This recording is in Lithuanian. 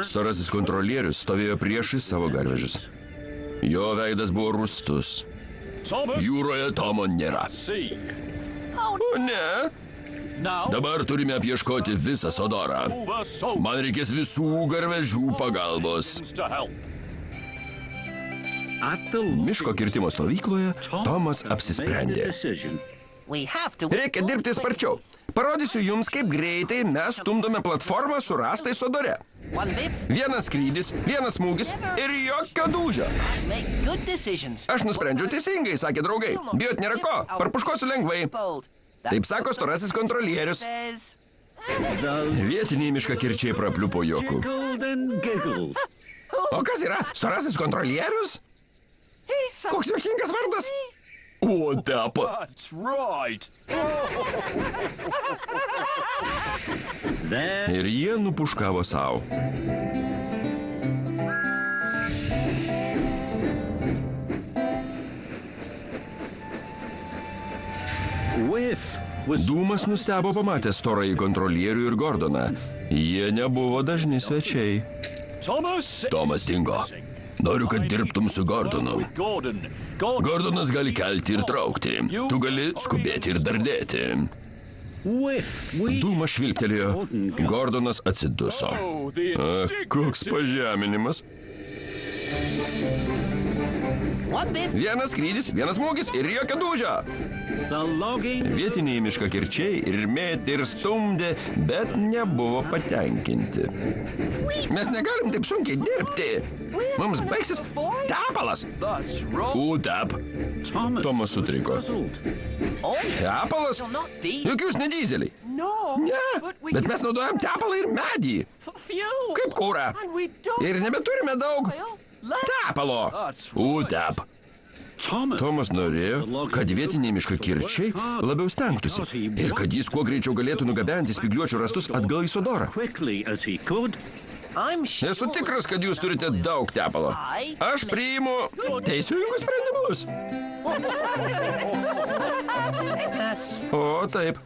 Storasis kontrolierius stovėjo priešais savo garvežius. Jo veidas buvo rūstus. Jūroje Tomo nėra. O ne? Dabar turime apieškoti visą Sodorą. Man reikės visų garvežių pagalbos. Miško kirtimo stovykloje Tomas apsisprendė. Reikia dirbti sparčiau. Parodysiu jums, kaip greitai mes stumdome platformą su rastais Sodore. Vienas skrydis, vienas smūgis ir jokio dūžio. Aš nusprendžiau teisingai, sakė draugai. Bijot nėra ko, parpuškosiu lengvai. Taip sako storasis kontrolierius. Vietiniai miškakirčiai prapliupo juoku. O kas yra? Storasis kontrolierius? Koks juokingas vardas? O, tepa. Ir jie nupuškavo savo. Dūmas nustebo pamatęs storąjį kontrolierių ir Gordoną. Jie nebuvo dažni svečiai. Tomas dingo. Noriu, kad dirbtum su Gordonu. Gordonas gali kelti ir traukti. Tu gali skubėti ir dardėti. Dūmas švilptelėjo. Gordonas atsiduso. Koks pažeminimas. Vienas skrydis, vienas smūgis ir jokio dūžio. Vietiniai miškakirčiai ir mėtė ir stumdė, bet nebuvo patenkinti. Mes negalim taip sunkiai dirbti. Mums baigsis tepalas. Tep. Tomas sutriko. Tepalas? Juk jūs ne dyzeliai. Ne, bet mes naudojam tepalą ir medį. Kaip kurą. Ir nebeturime daug tepalo. Tep. Tomas norėjo, kad vietiniai miškakirčiai labiau stengtųsi ir kad jis kuo greičiau galėtų nugabenti spygliuočių rastus atgal į Sodorą. Esu tikras, kad jūs turite daug tepalo. Aš priimu teisingus sprendimus. O, taip.